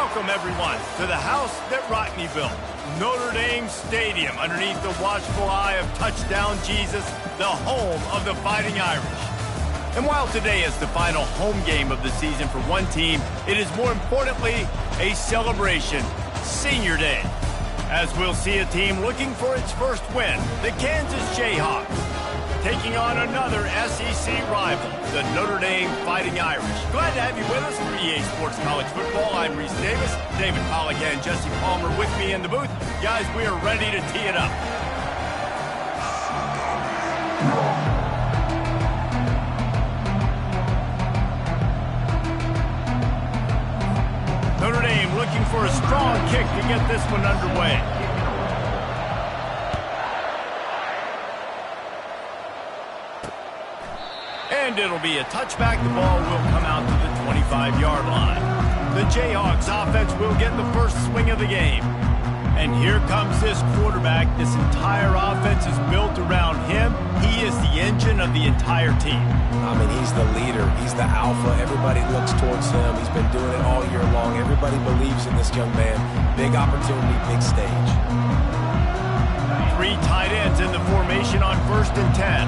welcome everyone to the house that Rockney built, Notre Dame Stadium, underneath the watchful eye of Touchdown Jesus, the home of the Fighting Irish. And while today is the final home game of the season for one team, it is more importantly a celebration, Senior Day, as we'll see a team looking for its first win, the Kansas Jayhawks, taking on another SEC rival, the Notre Dame Fighting Irish. Glad to have you with us for EA Sports College Football. I'm Reese Davis, David Pollack and Jesse Palmer with me in the booth. Guys, we are ready to tee it up. Notre Dame looking for a strong kick to get this one underway. And it'll be a touchback. The ball will come out to the 25-yard line. The Jayhawks offense will get the first swing of the game. And here comes this quarterback. This entire offense is built around him. He is the engine of the entire team. I mean, he's the leader. He's the alpha. Everybody looks towards him. He's been doing it all year long. Everybody believes in this young man. Big opportunity, big stage. 3 tight ends in the formation on 1st and 10.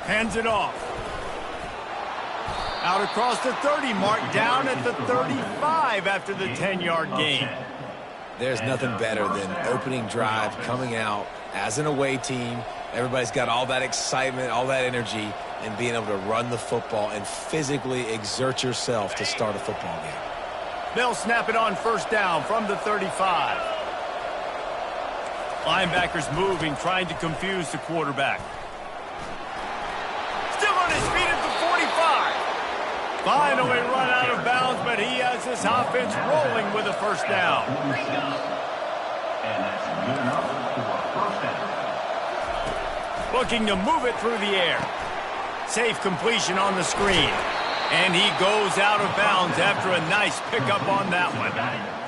Hands it off. Out across the 30, marked down at the 35 after the 10-yard gain. There's nothing better than opening drive, coming out as an away team. Everybody's got all that excitement, all that energy, and being able to run the football and physically exert yourself to start a football game. They'll snap it on 1st down from the 35. Linebackers moving, trying to confuse the quarterback. Still on his feet at the 45. Finally run out of bounds, but he has this offense rolling with a 1st down. Looking to move it through the air. Safe completion on the screen. And he goes out of bounds after a nice pickup on that one.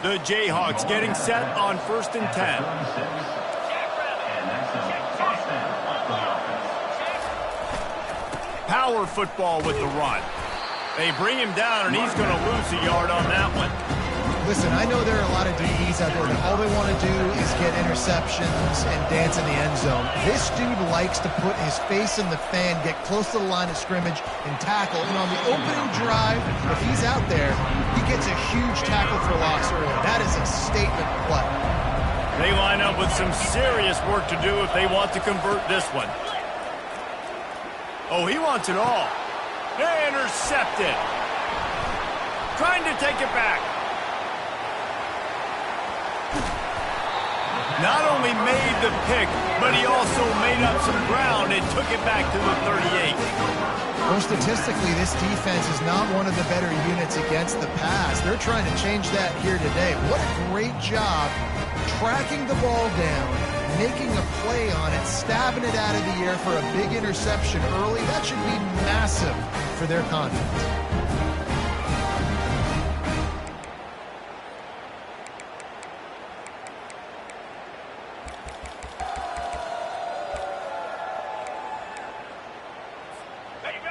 The Jayhawks getting set on 1st and 10. Power football with the run. They bring him down, and he's going to lose a yard on that one. Listen, I know there are a lot of DBs out there that all they want to do is get interceptions and dance in the end zone. This dude likes to put his face in the fan, get close to the line of scrimmage, and tackle. And on the opening drive, if he's out there, he gets a huge tackle for loss early. That is a statement play. They line up with some serious work to do if they want to convert this one. Oh, he wants it all. Intercepted. Trying to take it back. Not only made the pick, but he also made up some ground and took it back to the 38. Well, statistically, this defense is not one of the better units against the pass. They're trying to change that here today. What a great job tracking the ball down, making a play on it, stabbing it out of the air for a big interception early. That should be massive for their confidence.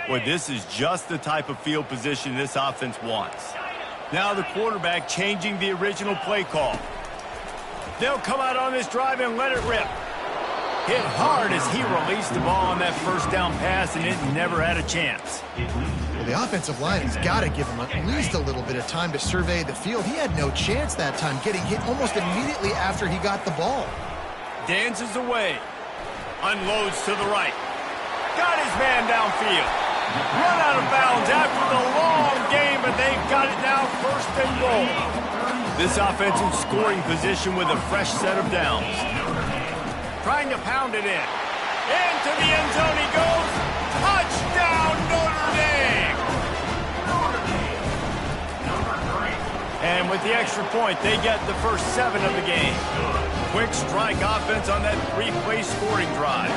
Boy, this is just the type of field position this offense wants. Now the quarterback changing the original play call. They'll come out on this drive and let it rip. Hit hard as he released the ball on that 1st down pass, and it never had a chance. Well, the offensive line has got to give him at least a little bit of time to survey the field. He had no chance that time, getting hit almost immediately after he got the ball. Dances away. Unloads to the right. Got his man downfield. Run out of bounds after the long game, but they've got it now 1st and goal. This offense in scoring position with a fresh set of downs. Trying to pound it in. Into the end zone he goes. Touchdown, Notre Dame! And with the extra point, they get the first 7 of the game. Quick strike offense on that 3-play scoring drive.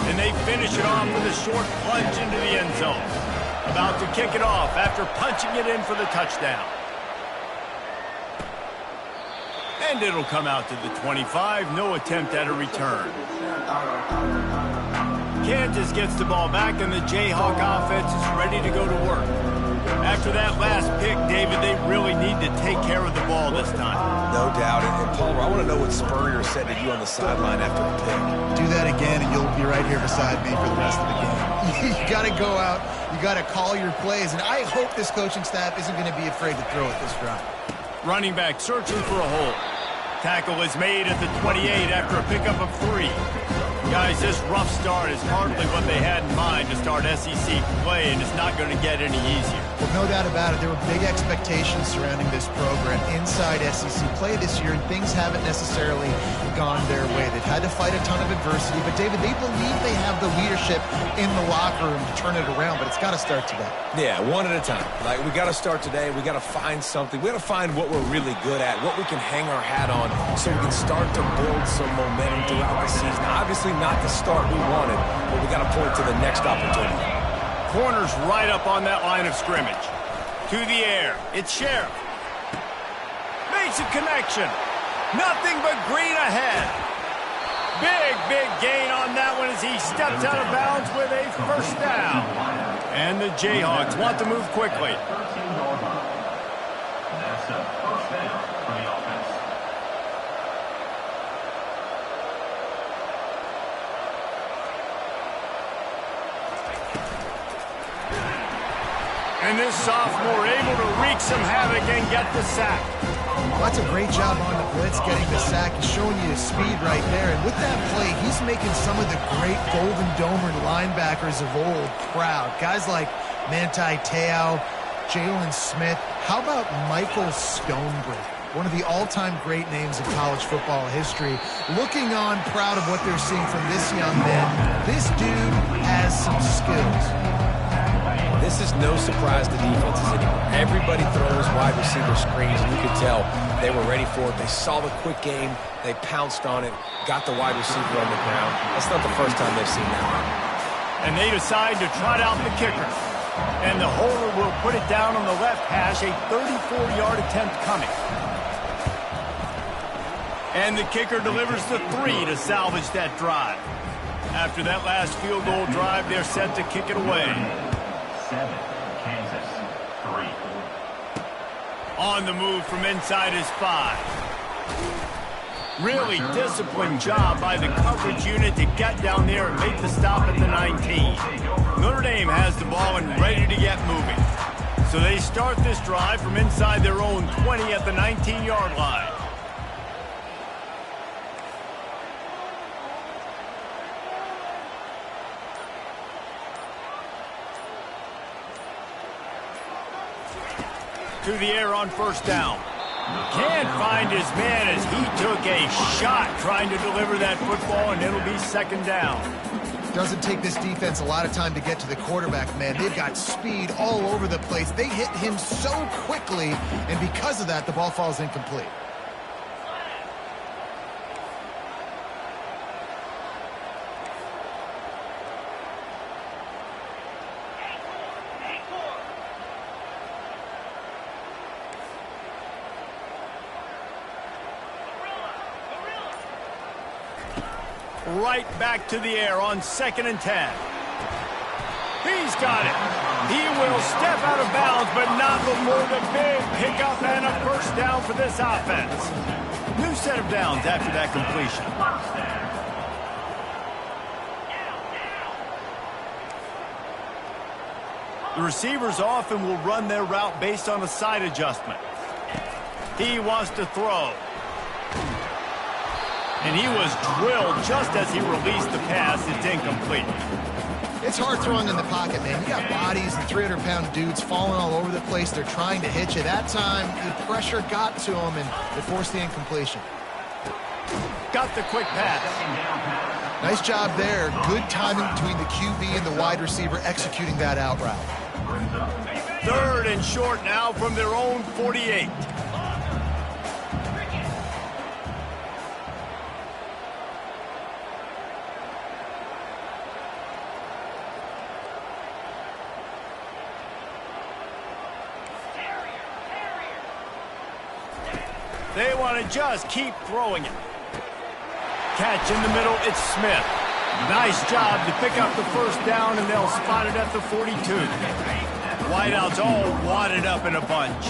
And they finish it off with a short plunge into the end zone. About to kick it off after punching it in for the touchdown. And it'll come out to the 25. No attempt at a return. Kansas gets the ball back, and the Jayhawk offense is ready to go to work. After that last pick, David, they really need to take care of the ball this time. No doubt. And Palmer, I want to know what Spurrier said to you on the sideline after the pick. Do that again, and you'll be right here beside me for the rest of the game. You got to go out. You got to call your plays, and I hope this coaching staff isn't going to be afraid to throw it this drive. Running back searching for a hole. Tackle is made at the 28 after a pickup of 3. Guys, this rough start is hardly what they had in mind to start SEC play, and it's not going to get any easier. Well, no doubt about it. There were big expectations surrounding this program inside SEC play this year, and things haven't necessarily gone their way. They've had to fight a ton of adversity, but, David, they believe they have the leadership in the locker room to turn it around, but it's got to start today. Yeah, one at a time. Like, we got to start today. We got to find something. We got to find what we're really good at, what we can hang our hat on so we can start to build some momentum throughout the season. Obviously, not the start we wanted, but we got to point to the next opportunity. Corner's right up on that line of scrimmage. To the air. It's Sheriff. Makes a connection. Nothing but green ahead. Big gain on that one as he steps out of bounds with a first down. And the Jayhawks want to move quickly. That's a first down for the offense. And this sophomore able to wreak some havoc and get the sack. Well, that's a great job on the blitz, getting the sack. He's showing you his speed right there. And with that play, he's making some of the great Golden Domer linebackers of old proud. Guys like Manti Te'o, Jalen Smith. How about Michael Stonebridge? One of the all-time great names in college football history. Looking on, proud of what they're seeing from this young man. This dude has some skills. This is no surprise to defenses anymore. Everybody throws wide receiver screens, and you could tell they were ready for it. They saw the quick game. They pounced on it, got the wide receiver on the ground. That's not the first time they've seen that. And they decide to trot out the kicker. And the holder will put it down on the left hash, a 34-yard attempt coming. And the kicker delivers the 3 to salvage that drive. After that last field goal drive, they're set to kick it away. 7, Kansas, 3. On the move from inside his 5. Really disciplined job by the coverage unit to get down there and make the stop at the 19. Notre Dame has the ball and ready to get moving. So they start this drive from inside their own 20 at the 19-yard line. To the air on first down. Can't find his man as he took a shot trying to deliver that football, and it'll be second down. Doesn't take this defense a lot of time to get to the quarterback, man. They've got speed all over the place. They hit him so quickly, and because of that, the ball falls incomplete. Right back to the air on 2nd and 10. He's got it. He will step out of bounds, but not before the big pickup and a first down for this offense. New set of downs after that completion. The receivers often will run their route based on a side adjustment. He wants to throw. And he was drilled just as he released the pass. It's incomplete. It's hard throwing in the pocket, man. You got bodies and 300-pound dudes falling all over the place. They're trying to hit you. That time, the pressure got to him, and it forced the incompletion. Got the quick pass. Nice job there. Good timing between the QB and the wide receiver executing that out route. 3rd and short now from their own 48. They want to just keep throwing it. Catch in the middle, it's Smith. Nice job to pick up the first down, and they'll spot it at the 42. Wideouts all wadded up in a bunch.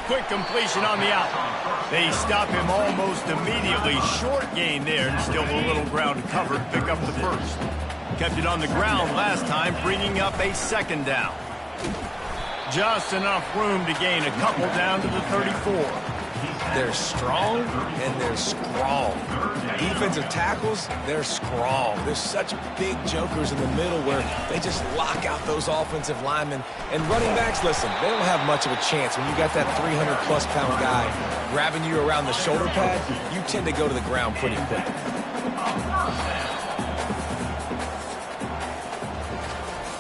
Quick completion on the out. They stop him almost immediately. Short gain there, and still a little ground to cover to pick up the first. Kept it on the ground last time, bringing up a second down. Just enough room to gain a couple down to the 34. They're strong and they're scrawl. Defensive tackles, they're scrawl. There's such big jokers in the middle where they just lock out those offensive linemen. And running backs, listen, they don't have much of a chance. When you got that 300-plus pound guy grabbing you around the shoulder pad, you tend to go to the ground pretty quick.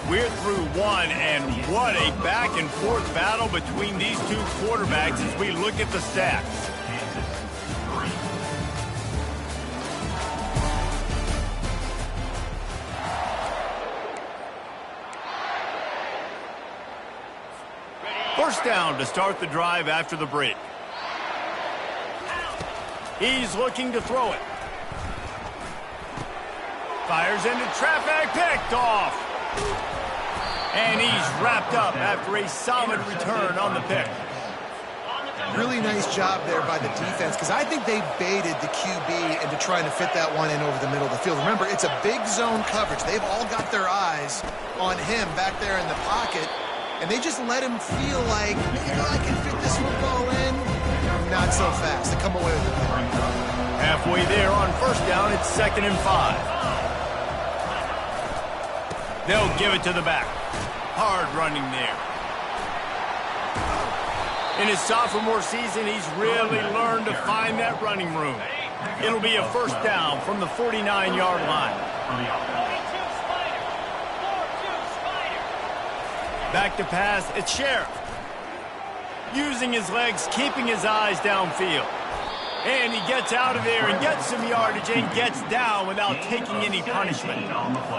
We're through one, and what a back-and-forth battle between these two quarterbacks as we look at the stats. First down to start the drive after the break. He's looking to throw it. Fires into traffic, picked off. And he's wrapped up after a solid return on the pick. Really nice job there by the defense, because I think they baited the QB into trying to fit that one in over the middle of the field. Remember, it's a big zone coverage. They've all got their eyes on him back there in the pocket, and they just let him feel like, maybe I can fit this football in. Not so fast. They come away with it. Halfway there on first down, it's 2nd and 5. They'll give it to the back. Hard running there. In his sophomore season, he's really learned to find that running room. It'll be a first down from the 49-yard line. Back to pass, it's Sheriff. Using his legs, keeping his eyes downfield. And he gets out of there and gets some yardage and gets down without taking any punishment.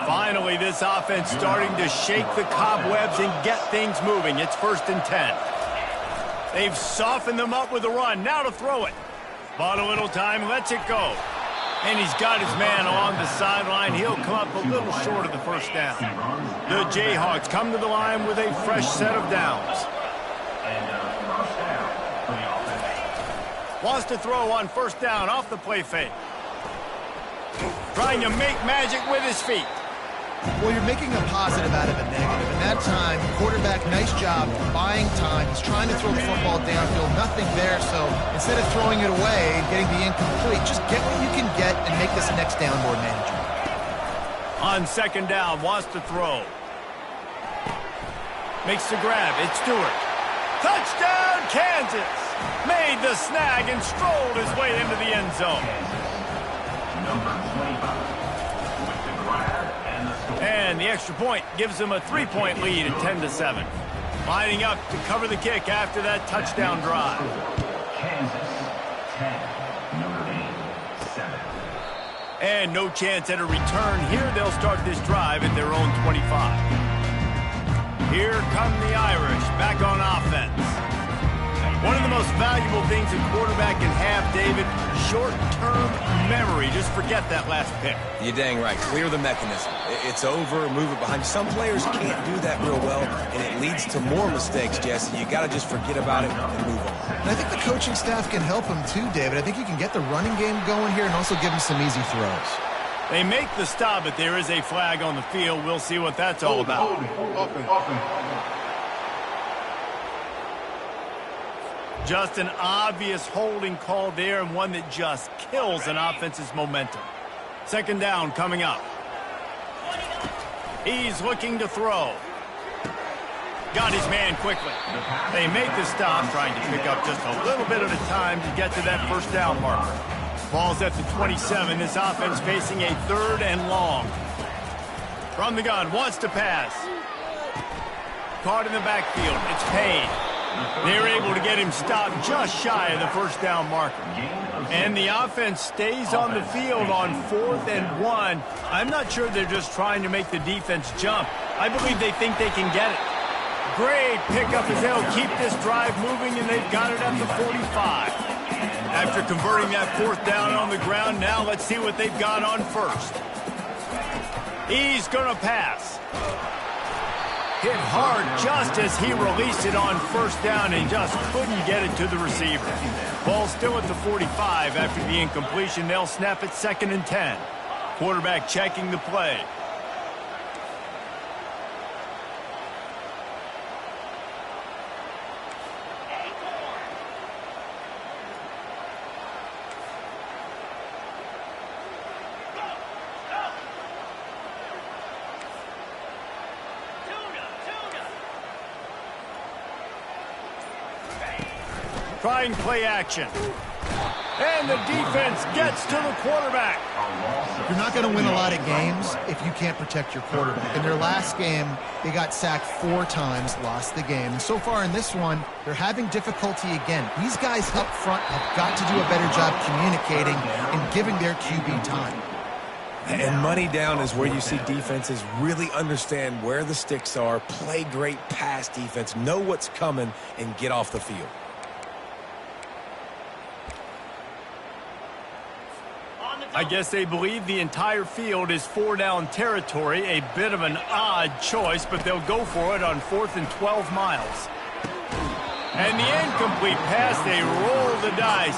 Finally, this offense starting to shake the cobwebs and get things moving. It's 1st and 10. They've softened them up with a run. Now to throw it. Bought a little time, lets it go. And he's got his man along the sideline. He'll come up a little short of the first down. The Jayhawks come to the line with a fresh set of downs. Wants to throw on first down off the play fake. Trying to make magic with his feet. Well, you're making a positive out of a negative. And that time, quarterback, nice job buying time. He's trying to throw the football downfield. Nothing there, so instead of throwing it away and getting the incomplete, just get what you can get and make this next down more manageable. On 2nd down, wants to throw. Makes the grab. It's Stewart. Touchdown, Kansas! Made the snag and strolled his way into the end zone. Number 25 with the grab and the score. And the extra point gives them a 3-point lead at 10-7. Lining up to cover the kick after that touchdown drive. Kansas 10, Notre Dame 7. And no chance at a return here. They'll start this drive at their own 25. Here come the Irish back on offense. One of the most valuable things a quarterback can have, David, short-term memory. Just forget that last pick. You're dang right. Clear the mechanism. It's over, move it behind you. Some players can't do that real well, and it leads to more mistakes, Jesse. You got to just forget about it and move on. And I think the coaching staff can help him too, David. I think you can get the running game going here and also give him some easy throws. They make the stop, but there is a flag on the field. We'll see what that's all about. Just an obvious holding call there, and one that just kills an offense's momentum. 2nd down coming up. He's looking to throw. Got his man quickly. They make the stop, trying to pick up just a little bit at a time to get to that first down marker. Ball's at the 27. This offense facing a 3rd and long. From the gun, wants to pass. Caught in the backfield. It's Payne. They're able to get him stopped just shy of the first down marker. And the offense stays on the field on 4th and 1. I'm not sure they're just trying to make the defense jump. I believe they think they can get it. Great pickup as they'll keep this drive moving, and they've got it at the 45. After converting that fourth down on the ground, now let's see what they've got on first. He's going to pass. Hit hard just as he released it on first down and just couldn't get it to the receiver. Ball still at the 45 after the incompletion. They'll snap it 2nd and 10. Quarterback checking the play. Trying play action. And the defense gets to the quarterback. You're not going to win a lot of games if you can't protect your quarterback. In their last game, they got sacked 4 times, lost the game. And so far in this one, they're having difficulty again. These guys up front have got to do a better job communicating and giving their QB time. And money down is where you see defenses really understand where the sticks are, play great pass defense, know what's coming, and get off the field. I guess they believe the entire field is 4-down territory. A bit of an odd choice, but they'll go for it on 4th and 12 miles. And the incomplete pass, they roll the dice.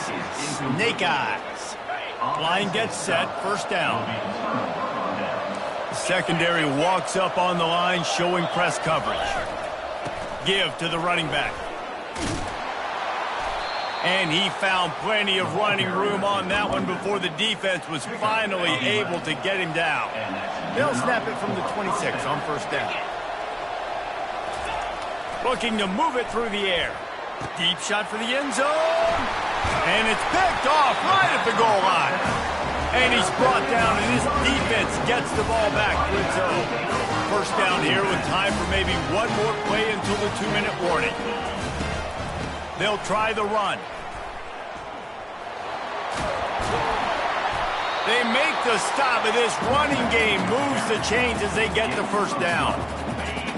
Snake eyes. Line gets set, 1st down. The secondary walks up on the line, showing press coverage. Give to the running back. And he found plenty of running room on that one before the defense was finally able to get him down. They'll snap it from the 26 on 1st down. Looking to move it through the air. Deep shot for the end zone. And it's picked off right at the goal line. And he's brought down, and his defense gets the ball back to its own. 1st down here with time for maybe one more play until the 2-minute warning. They'll try the run. They make the stop, and this running game moves the chains as they get the 1st down.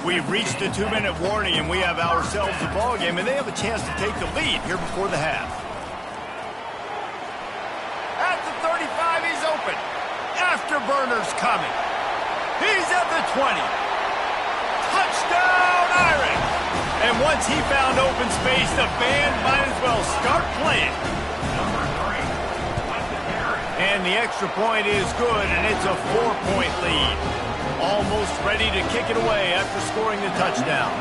We've reached the 2-minute warning, and we have ourselves a ball game, and they have a chance to take the lead here before the half. At the 35, he's open. Afterburner's coming. He's at the 20. Touchdown, Irish! And once he found open space, the band might as well start playing. And the extra point is good, and it's a 4-point lead. Almost ready to kick it away after scoring the touchdown.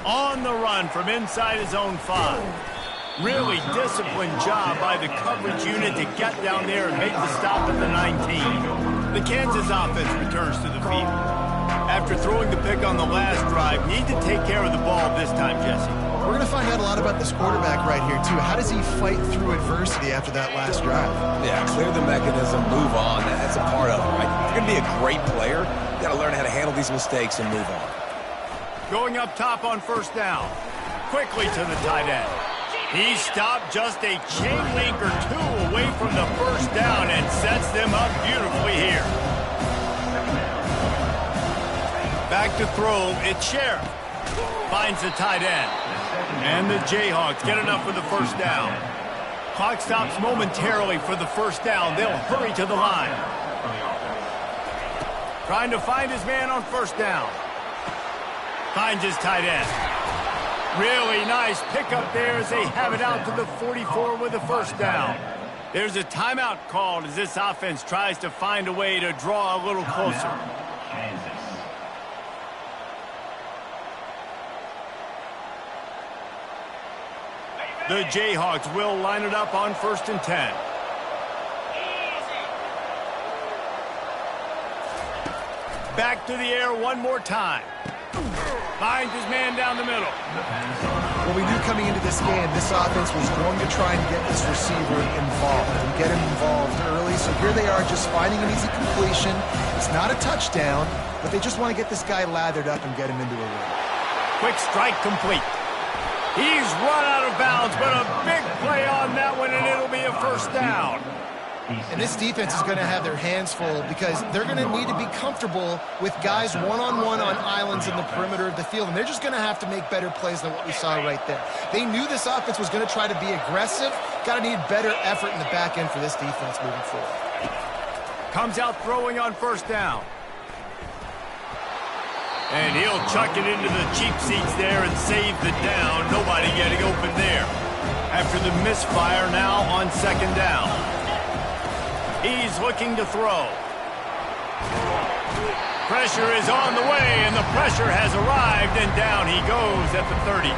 On the run from inside his own 5. Really disciplined job by the coverage unit to get down there and make the stop at the 19. The Kansas offense returns to the field. After throwing the pick on the last drive, need to take care of the ball this time, Jesse. We're going to find out a lot about this quarterback right here, too. How does he fight through adversity after that last drive? Yeah, clear the mechanism, move on. That's a part of it, right? If you're going to be a great player, you got to learn how to handle these mistakes and move on. Going up top on 1st down. Quickly to the tight end. He stopped just a chain link or 2 away from the 1st down and sets them up beautifully here. Back to throw, it's Sheriff. Finds the tight end. And the Jayhawks get enough for the 1st down. Clock stops momentarily for the 1st down. They'll hurry to the line. Trying to find his man on 1st down. Finds his tight end. Really nice pickup there as they have it out to the 44 with the 1st down. There's a timeout called as this offense tries to find a way to draw a little closer. The Jayhawks will line it up on 1st and 10. Back to the air one more time. Finds his man down the middle. Well, we knew coming into this game, this offense was going to try and get this receiver involved and get him involved early. So here they are just finding an easy completion. It's not a touchdown, but they just want to get this guy lathered up and get him into a run. Quick strike complete. He's run out of bounds, but a big play on that one, and it'll be a 1st down. And this defense is going to have their hands full because they're going to need to be comfortable with guys one-on-one on islands in the perimeter of the field. And they're just going to have to make better plays than what we saw right there. They knew this offense was going to try to be aggressive. Got to need better effort in the back end for this defense moving forward. Comes out throwing on first down. And he'll chuck it into the cheap seats there and save the down. Nobody getting open there. After the misfire now on second down. He's looking to throw. Pressure is on the way, and the pressure has arrived, and down he goes at the 30.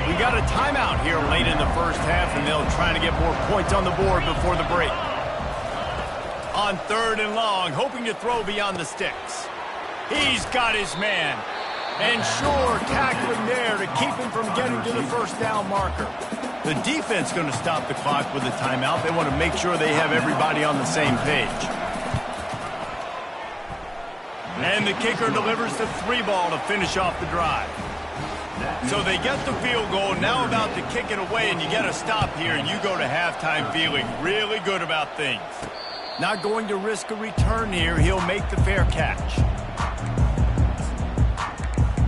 We got a timeout here late in the first half, and they'll try to get more points on the board before the break. On third and long, hoping to throw beyond the sticks. He's got his man. And sure, tackling there to keep him from getting to the first down marker. The defense going to stop the clock with a timeout. They want to make sure they have everybody on the same page. And the kicker delivers the 3-ball to finish off the drive. So they get the field goal, now about to kick it away, and you get a stop here, and you go to halftime feeling really good about things. Not going to risk a return here. He'll make the fair catch.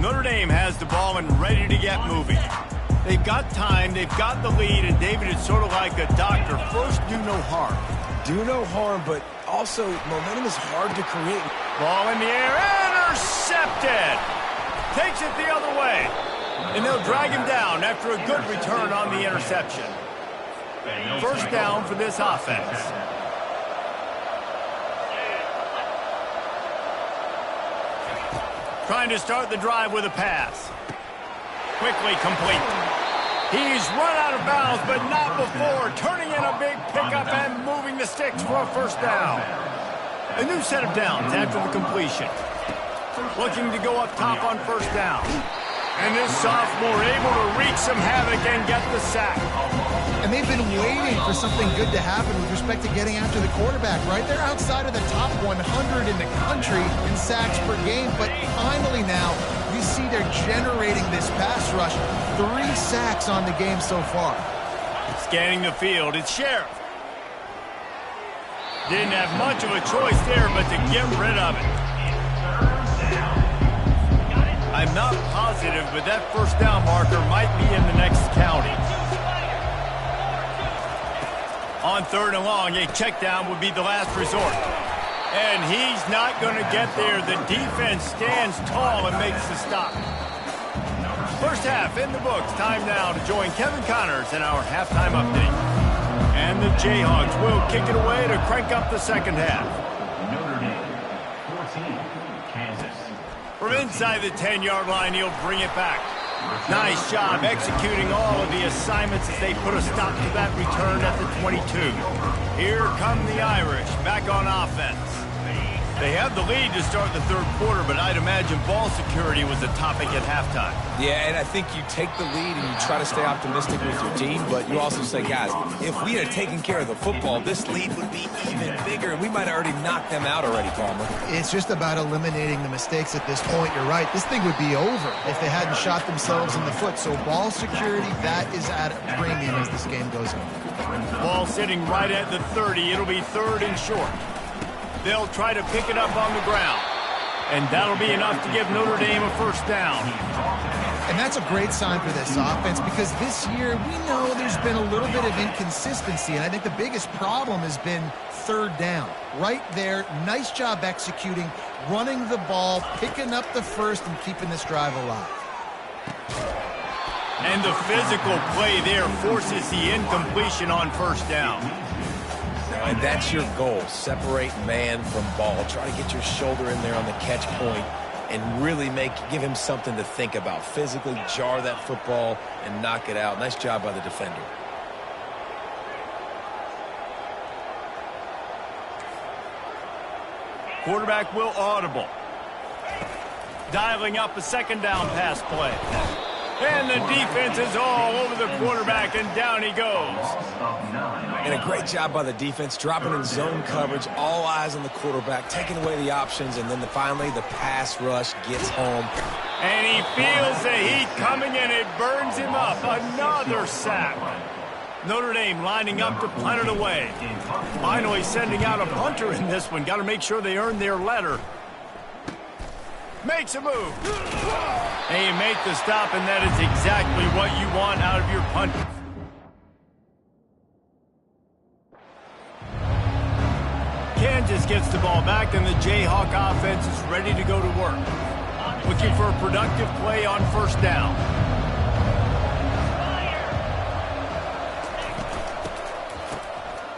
Notre Dame has the ball and ready to get moving. They've got time, they've got the lead, and David, it's sort of like a doctor. First, do no harm. Do no harm, but also momentum is hard to create. Ball in the air, intercepted! Takes it the other way. And they'll drag him down after a good return on the interception. First down for this offense. Trying to start the drive with a pass. Quickly complete. He's run out of bounds, but not before. Turning in a big pickup and moving the sticks for a first down. A new set of downs after the completion. Looking to go up top on first down. And this sophomore able to wreak some havoc and get the sack. And they've been waiting for something good to happen with respect to getting after the quarterback, right? They're outside of the top 100 in the country in sacks per game, but finally now you see they're generating this pass rush. 3 sacks on the game so far. Scanning the field, it's Sheriff. Didn't have much of a choice there, but to get rid of it. I'm not positive, but that first down marker might be in the next county. On third and long, a check down would be the last resort. And he's not going to get there. The defense stands tall and makes the stop. First half in the books. Time now to join Kevin Connors in our halftime update. And the Jayhawks will kick it away to crank up the second half. Notre Dame, 14, Kansas. From inside the 10-yard line, he'll bring it back. Nice job executing all of the assignments as they put a stop to that return at the 22. Here come the Irish back on offense. They have the lead to start the third quarter, but I'd imagine ball security was a topic at halftime. Yeah, and I think you take the lead and you try to stay optimistic with your team, but you also say, guys, if we had taken care of the football, this lead would be even bigger, and we might have already knocked them out already, Palmer. It's just about eliminating the mistakes at this point. You're right. This thing would be over if they hadn't shot themselves in the foot. So ball security, that is at a premium as this game goes on. Ball sitting right at the 30. It'll be third and short. They'll try to pick it up on the ground. And that'll be enough to give Notre Dame a first down. And that's a great sign for this offense because this year we know there's been a little bit of inconsistency. And I think the biggest problem has been third down. Right there, nice job executing, running the ball, picking up the first, and keeping this drive alive. And the physical play there forces the incompletion on first down. And that's your goal. Separate man from ball. Try to get your shoulder in there on the catch point and really give him something to think about. Physically jar that football and knock it out. Nice job by the defender. Quarterback will audible. Dialing up a second down pass play. And the defense is all over the quarterback, and down he goes. And a great job by the defense, dropping in zone coverage, all eyes on the quarterback, taking away the options, and then finally the pass rush gets home. And he feels the heat coming, and it burns him up. Another sack. Notre Dame lining up to punt it away. Finally sending out a punter in this one. Got to make sure they earn their letter. Makes a move. And you make the stop, and that is exactly what you want out of your punter. Kansas gets the ball back, and the Jayhawk offense is ready to go to work. Looking for a productive play on first down.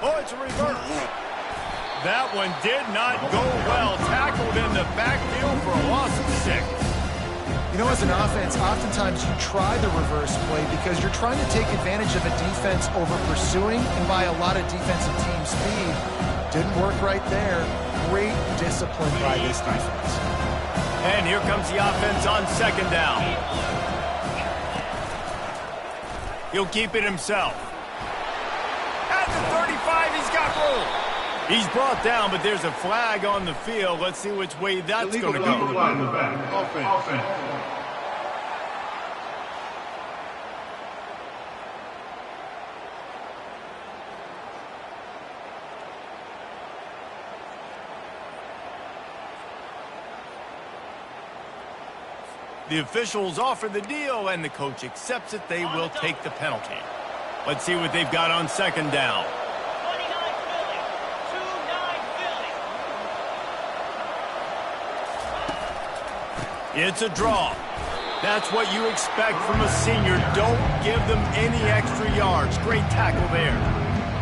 Oh, it's a reverse. That one did not go well. Tackled in the backfield for a loss of 6. You know, as an offense, oftentimes you try the reverse play because you're trying to take advantage of a defense over pursuing and by a lot of defensive team speed. Didn't work right there. Great discipline by this defense. And here comes the offense on second down. He'll keep it himself. At the 35, he's got room. He's brought down, but there's a flag on the field. Let's see which way that's going to go. Offense. The officials offer the deal, and the coach accepts it. They will take the penalty. Let's see what they've got on second down. 29 Philly. 2-9 Philly. It's a draw. That's what you expect from a senior. Don't give them any extra yards. Great tackle there.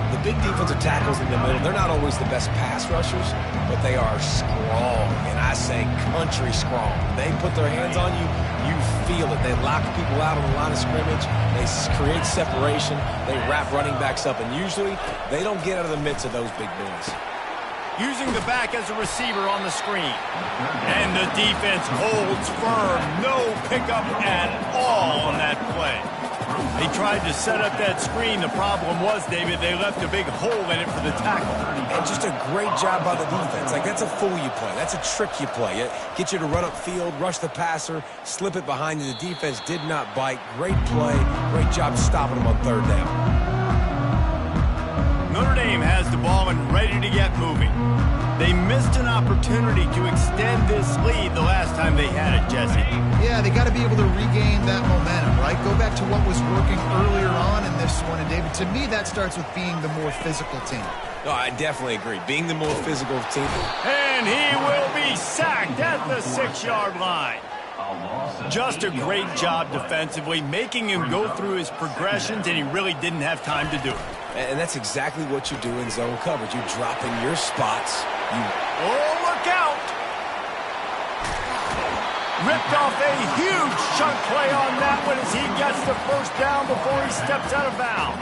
The big defensive tackles in the middle, they're not always the best pass rushers, but they are strong, and I say country strong. They put their hands on you, you feel it. They lock people out on the line of scrimmage. They create separation. They wrap running backs up, and usually they don't get out of the midst of those big boys. Using the back as a receiver on the screen. And the defense holds firm. No pickup at all on that play. They tried to set up that screen. The problem was, David, they left a big hole in it for the tackle. And just a great job by the defense. Like, that's a fool you play. That's a trick you play. It gets you to run upfield, rush the passer, slip it behind you. The defense did not bite. Great play. Great job stopping them on third down. Notre Dame has the ball and ready to get moving. They missed an opportunity to extend this lead the last time they had it, Jesse. Yeah, they got to be able to regain that momentum, right? Go back to what was working earlier on in this one. And, David, to me, that starts with being the more physical team. No, I definitely agree. Being the more physical team. And he will be sacked at the 6-yard line. Just a great job defensively, making him go through his progressions, and he really didn't have time to do it. And that's exactly what you do in zone coverage. You drop in your spots. Oh, look out! Ripped off a huge chunk play on that one as he gets the first down before he steps out of bounds.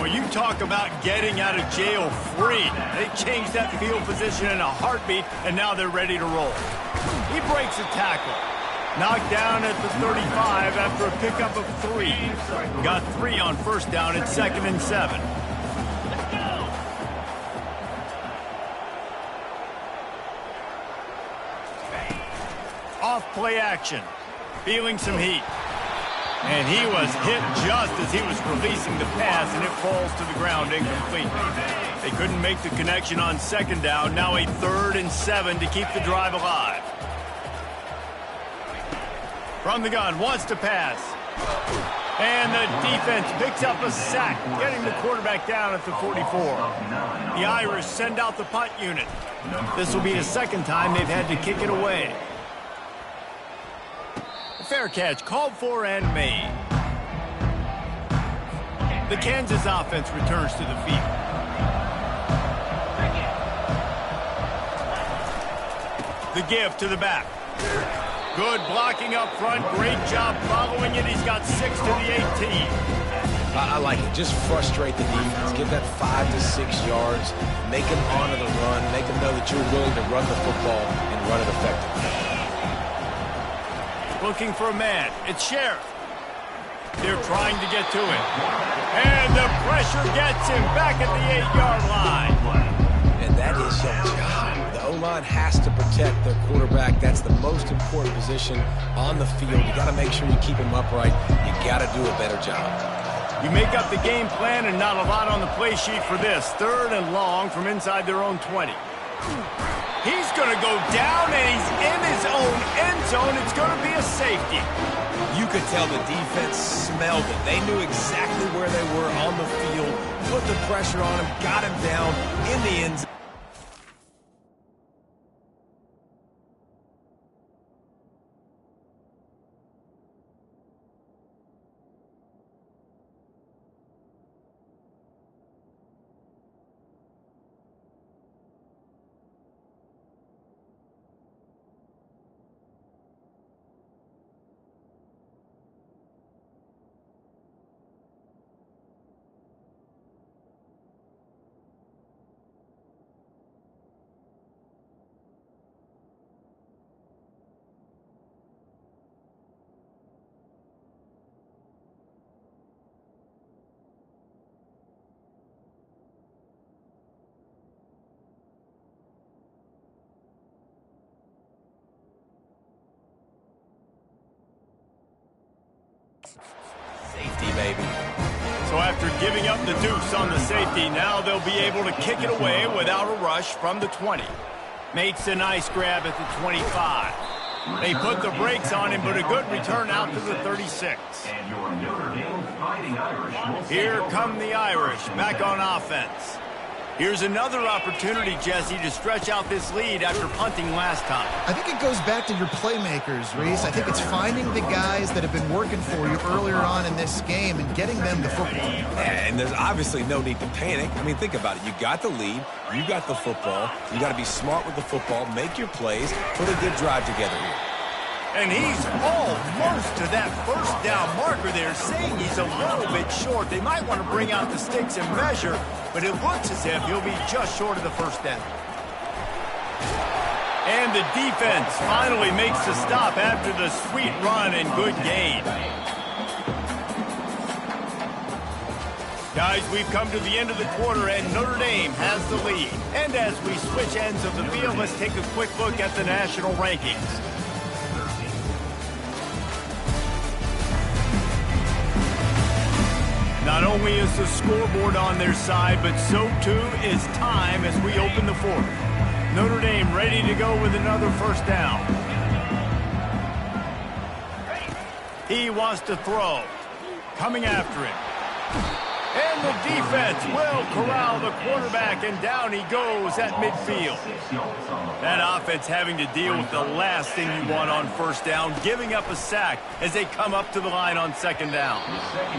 Well, you talk about getting out of jail free. They changed that field position in a heartbeat, and now they're ready to roll. He breaks a tackle. Knocked down at the 35 after a pickup of 3. Got 3 on first down at 2nd and 7. Off play action. Feeling some heat. And he was hit just as he was releasing the pass, and it falls to the ground incomplete. They couldn't make the connection on second down. Now a 3rd and 7 to keep the drive alive. From the gun, wants to pass. And the defense picks up a sack, getting the quarterback down at the 44. The Irish send out the punt unit. This will be the second time they've had to kick it away. A fair catch called for and made. The Kansas offense returns to the field. The give to the back. Good blocking up front. Great job following it. He's got 6 to the 18. I like it. Just frustrate the defense. Give that 5 to 6 yards. Make them honor the run. Make them know that you're willing to run the football and run it effectively. Looking for a man. It's Sheriff. They're trying to get to him. And the pressure gets him back at the 8-yard line. And that is your job. The O-line has to protect their quarterback. That's the most important position on the field. You got to make sure you keep him upright. You got to do a better job. You make up the game plan and not a lot on the play sheet for this. 3rd and long from inside their own 20. He's going to go down, and he's in his own end zone. It's going to be a safety. You could tell the defense smelled it. They knew exactly where they were on the field, put the pressure on him, got him down in the end zone. Safety, baby. So after giving up the deuce on the safety, now they'll be able to kick it away without a rush from the 20. Makes a nice grab at the 25. They put the brakes on him, but a good return out to the 36. And your Notre Dame Fighting Irish. Here come the Irish back on offense. Here's another opportunity, Jesse, to stretch out this lead after punting last time. I think it goes back to your playmakers, Reese. I think it's finding the guys that have been working for you earlier on in this game and getting them the football. And there's obviously no need to panic. I mean, think about it. You got the lead. You got the football. You got to be smart with the football, make your plays, put a good drive together here. And he's almost to that first down marker there, saying he's a little bit short. They might want to bring out the sticks and measure, but it looks as if he'll be just short of the first down. And the defense finally makes the stop after the sweet run and good gain. Guys, we've come to the end of the quarter, and Notre Dame has the lead. And as we switch ends of the field, let's take a quick look at the national rankings. Not only is the scoreboard on their side, but so too is time as we open the fourth. Notre Dame ready to go with another first down. He wants to throw. Coming after him. And the defense will corral the quarterback, and down he goes at midfield. That offense having to deal with the last thing you want on first down, giving up a sack as they come up to the line on second down.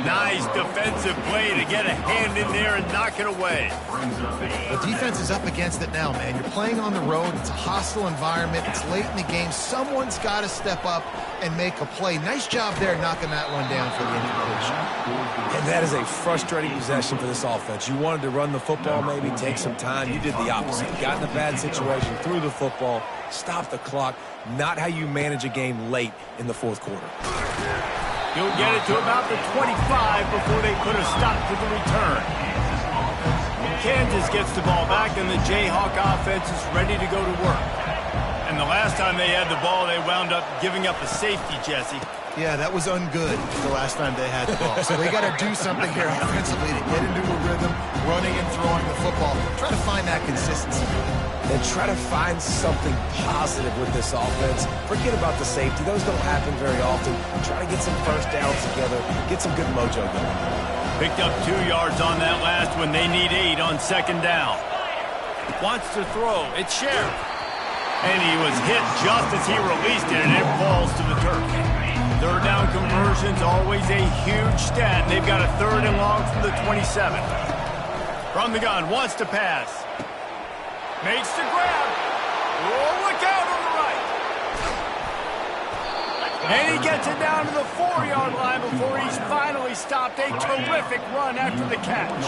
Nice defensive play to get a hand in there and knock it away. The defense is up against it now, man. You're playing on the road. It's a hostile environment. It's late in the game. Someone's got to step up and make a play. Nice job there knocking that one down for the incompletion. And that is a frustrating possession for this offense. You wanted to run the football, maybe take some time. You did the opposite. Got in a bad situation, threw the football, stopped the clock. Not how you manage a game late in the fourth quarter. He'll get it to about the 25 before they put a stop to the return. Kansas gets the ball back, and the Jayhawk offense is ready to go to work. And the last time they had the ball, they wound up giving up a safety, Jesse. Yeah, that was ungood the last time they had the ball. So they got to do something here offensively to get into a rhythm, running and throwing the football. Try to find that consistency. And try to find something positive with this offense. Forget about the safety. Those don't happen very often. Try to get some first downs together. Get some good mojo going. Picked up 2 yards on that last one. They need 8 on second down. Wants to throw. It's Sheriff. And he was hit just as he released it, and it falls to the turf. Third down conversion's always a huge stat. They've got a 3rd and long from the 27. From the gun, wants to pass. Makes the grab. Oh, look out on the right. And he gets it down to the 4-yard line before he's finally stopped. A terrific run after the catch.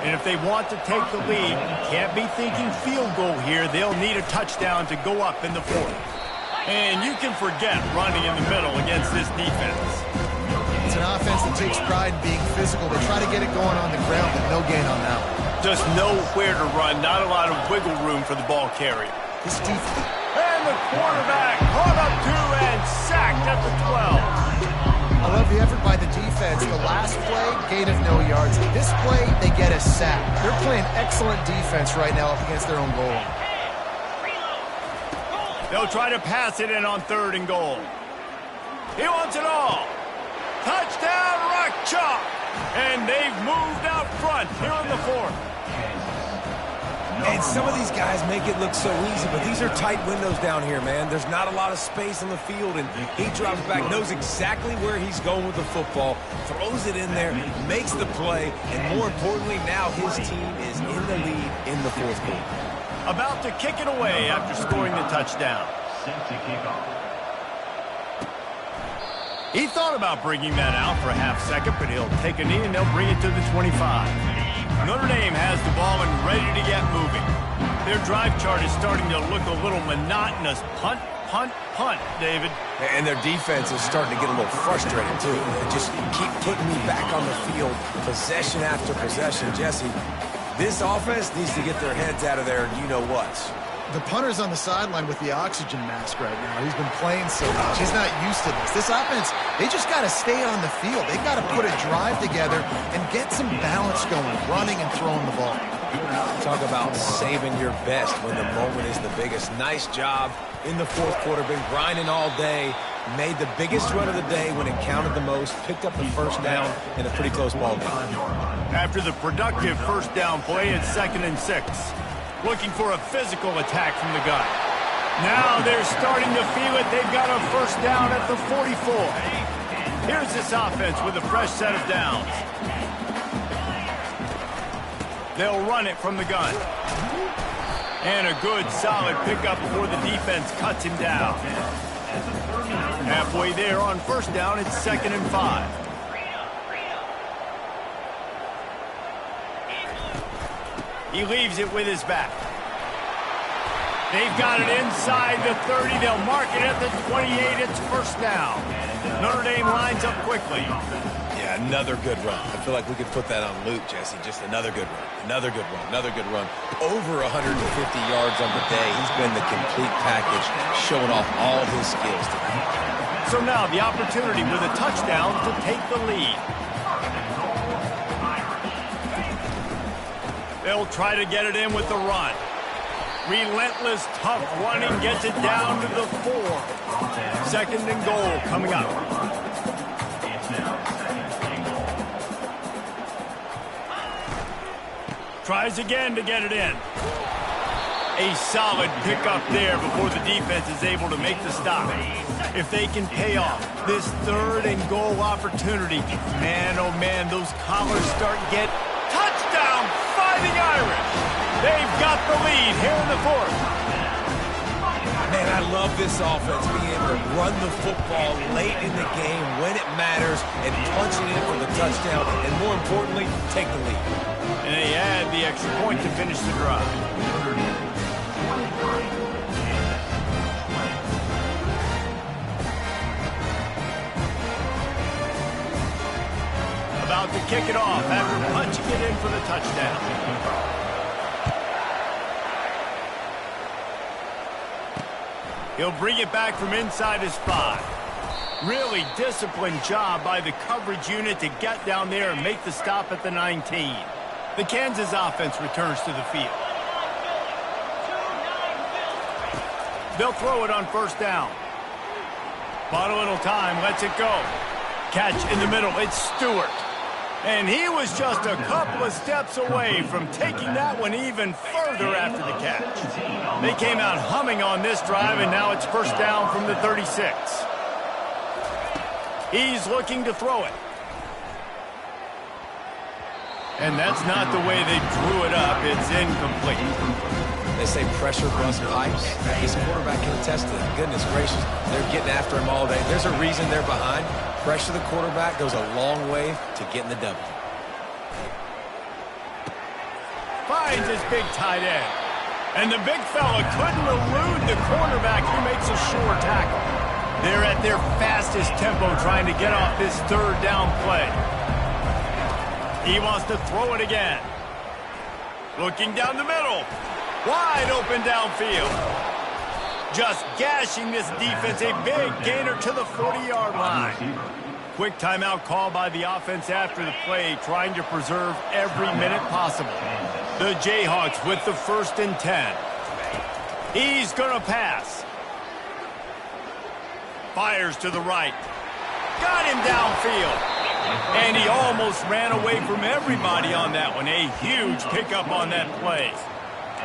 And if they want to take the lead, can't be thinking field goal here. They'll need a touchdown to go up in the fourth. And you can forget running in the middle against this defense. It's an offense that takes pride in being physical. They try to get it going on the ground, but no gain on that one. Just nowhere to run. Not a lot of wiggle room for the ball carrier. This defense. And the quarterback caught up to and sacked at the 12. I love the effort by the defense. The last play, gain of no yards. This play, they get a sack. They're playing excellent defense right now up against their own goal. They'll try to pass it in on 3rd and goal. He wants it all. Touchdown, Rock Chalk. And they've moved out front here in the 4th. And some of these guys make it look so easy, but these are tight windows down here, man. There's not a lot of space on the field, and he drops back, knows exactly where he's going with the football, throws it in there, makes the play, and more importantly, now his team is in the lead in the 4th quarter. About to kick it away after scoring the touchdown. Set to kick off. He thought about bringing that out for a half second, but he'll take a knee and they'll bring it to the 25. Notre Dame has the ball and ready to get moving. Their drive chart is starting to look a little monotonous. Punt, punt, punt, David. And their defense is starting to get a little frustrated, too. They just keep putting me back on the field, possession after possession. Jesse, this offense needs to get their heads out of there, you-know-what. The punter's on the sideline with the oxygen mask right now. He's been playing so much. He's not used to this. This offense, they just got to stay on the field. They've got to put a drive together and get some balance going, running and throwing the ball. Talk about saving your best when the moment is the biggest. Nice job in the 4th quarter. Been grinding all day. Made the biggest run of the day when it counted the most. Picked up the 1st down in a pretty close ball game. After the productive 1st down play, it's 2nd and 6. Looking for a physical attack from the gun. Now they're starting to feel it. They've got a 1st down at the 44. Here's this offense with a fresh set of downs. They'll run it from the gun. And a good, solid pickup before the defense cuts him down. Halfway there on 1st down, it's 2nd and 5. He leaves it with his back. They've got it inside the 30. They'll mark it at the 28. It's 1st down. Notre Dame lines up quickly. Yeah, another good run. I feel like we could put that on loop, Jesse. Just another good run. Another good run. Another good run. Over 150 yards on the day. He's been the complete package, showing off all his skills today. So now the opportunity with a touchdown to take the lead. They'll try to get it in with the run. Relentless, tough running gets it down to the 4. 2nd and goal coming up. Tries again to get it in. A solid pickup there before the defense is able to make the stop. If they can pay off this 3rd and goal opportunity, man, oh man, those collars start to get touchdown, Fighting Irish. They've got the lead here in the 4th. Man, I love this offense, being able to run the football late in the game when it matters and punch it in for the touchdown, and more importantly, take the lead. And they add the extra point to finish the drive. About to kick it off after punching it in for the touchdown. He'll bring it back from inside his 5. Really disciplined job by the coverage unit to get down there and make the stop at the 19. The Kansas offense returns to the field. They'll throw it on 1st down. Bought a little time, lets it go. Catch in the middle, it's Stewart. And he was just a couple of steps away from taking that one even further after the catch. They came out humming on this drive, and now it's 1st down from the 36. He's looking to throw it. And that's not the way they drew it up. It's incomplete. They say pressure busts pipes. This quarterback can attest to that. Goodness gracious, they're getting after him all day. There's a reason they're behind. Pressure the quarterback goes a long way to getting the W. Finds his big tight end. And the big fella couldn't elude the cornerback. He makes a sure tackle. They're at their fastest tempo trying to get off this 3rd down play. He wants to throw it again. Looking down the middle. Wide open downfield. Just gashing this defense. A big gainer to the 40-yard line. quick timeout call by the offense after the play, trying to preserve every minute possible. The Jayhawks with the 1st and 10. He's going to pass. Fires to the right. Got him downfield. And he almost ran away from everybody on that one. A huge pickup on that play.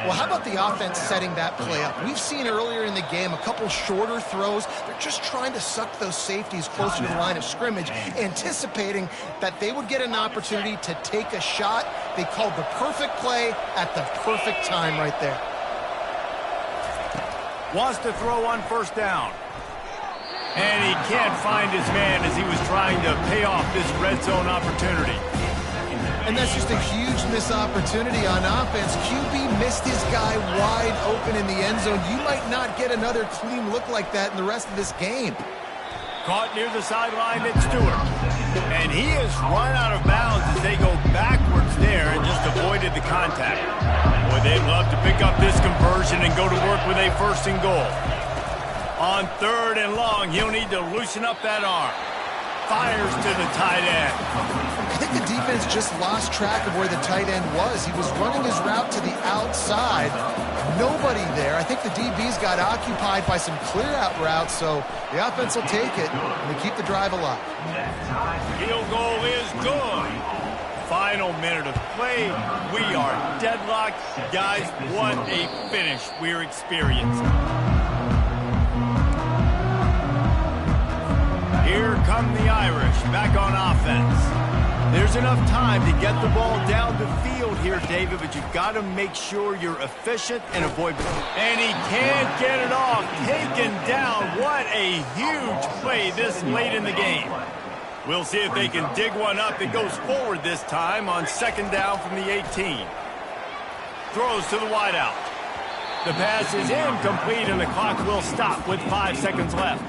Well, how about the offense setting that play up? We've seen earlier in the game a couple shorter throws. They're just trying to suck those safeties closer to the line of scrimmage, anticipating that they would get an opportunity to take a shot. They called the perfect play at the perfect time right there. Wants to throw on 1st down. And he can't find his man as he was trying to pay off this red zone opportunity. And that's just a huge missed opportunity on offense. QB missed his guy wide open in the end zone. You might not get another clean look like that in the rest of this game. Caught near the sideline, it's Stewart. And he has run out of bounds as they go backwards there and just avoided the contact. Boy, they'd love to pick up this conversion and go to work with a 1st and goal. On 3rd and long, he'll need to loosen up that arm. Fires to the tight end. I think the defense just lost track of where the tight end was. He was running his route to the outside. Nobody there. I think the DBs got occupied by some clear-out routes, so the offense will take it and they keep the drive alive. Field goal is good. Final minute of play. We are deadlocked. Guys, what a finish we're experiencing. Here come the Irish back on offense. There's enough time to get the ball down the field here, David, but you've got to make sure you're efficient and avoid... And he can't get it off. Taken down. What a huge play this late in the game. We'll see if they can dig one up that goes forward this time on 2nd down from the 18. Throws to the wideout. The pass is incomplete, and the clock will stop with 5 seconds left.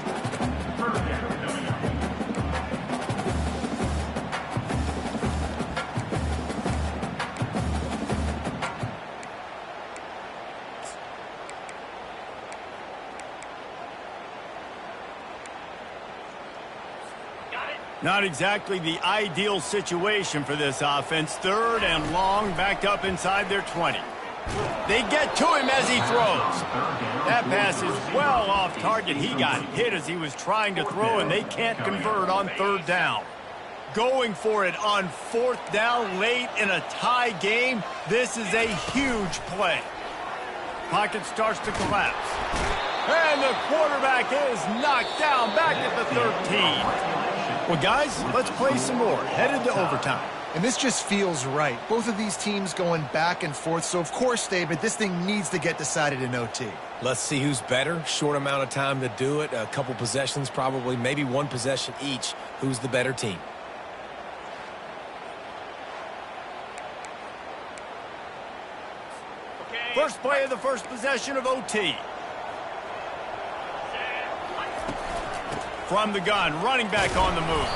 Not exactly the ideal situation for this offense. 3rd and long, backed up inside their 20. They get to him as he throws. That pass is well off target. He got hit as he was trying to throw, and they can't convert on 3rd down. Going for it on 4th down late in a tie game. This is a huge play. Pocket starts to collapse. And the quarterback is knocked down back at the 13. Well, guys, let's play some more. Headed to overtime. And this just feels right. Both of these teams going back and forth. So, of course, David, this thing needs to get decided in OT. Let's see who's better. Short amount of time to do it. A couple possessions probably. Maybe one possession each. Who's the better team? First play of the first possession of OT. From the gun, running back on the move.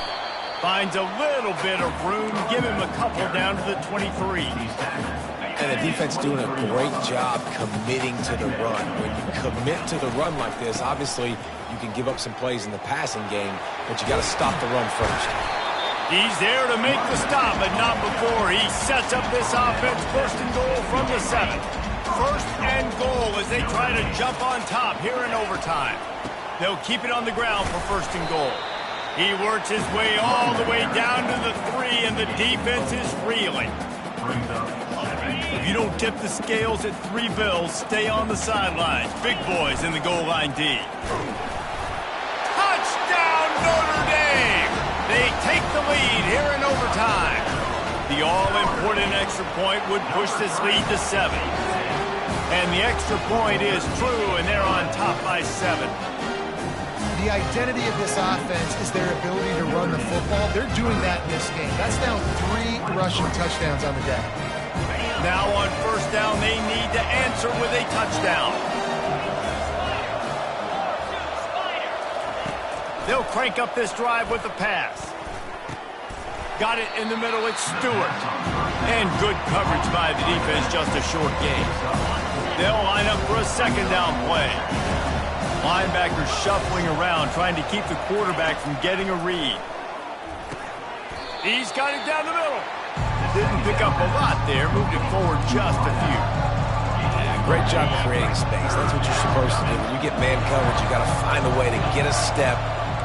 Finds a little bit of room. Give him a couple down to the 23. And the defense doing a great job committing to the run. When you commit to the run like this, obviously you can give up some plays in the passing game, but you got to stop the run first. He's there to make the stop, but not before. He sets up this offense. 1st and goal from the 7. 1st and goal as they try to jump on top here in overtime. They'll keep it on the ground for 1st and goal. He works his way all the way down to the 3, and the defense is reeling. If you don't tip the scales at 3 bills, stay on the sidelines. Big boys in the goal line D. Touchdown, Notre Dame! They take the lead here in overtime. The all-important extra point would push this lead to 7. And the extra point is true, and they're on top by 7. The identity of this offense is their ability to run the football. They're doing that in this game. That's now 3 rushing touchdowns on the day. Now on 1st down, they need to answer with a touchdown. They'll crank up this drive with the pass. Got it in the middle, it's Stewart. And good coverage by the defense, just a short gain. They'll line up for a 2nd down play. Linebackers shuffling around, trying to keep the quarterback from getting a read. He's got it down the middle. Didn't pick up a lot there. Moved it forward just a few. Yeah, great job creating space. That's what you're supposed to do. When you get man coverage, you got to find a way to get a step,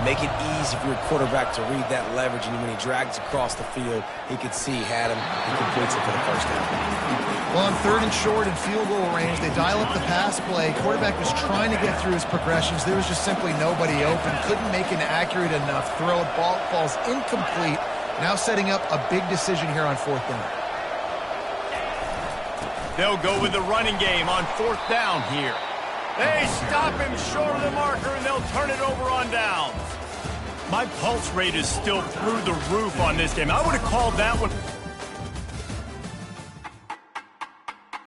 make it easy for your quarterback to read that leverage, and when he drags across the field, he could see he had him. He completes it for the first down. Well, on 3rd and short and field goal range, they dial up the pass play. Quarterback was trying to get through his progressions. There was just simply nobody open. Couldn't make an accurate enough throw. Ball falls incomplete. Now setting up a big decision here on 4th down. They'll go with the running game on 4th down here. They stop him short of the marker, and they'll turn it over on downs. My pulse rate is still through the roof on this game. I would have called that one.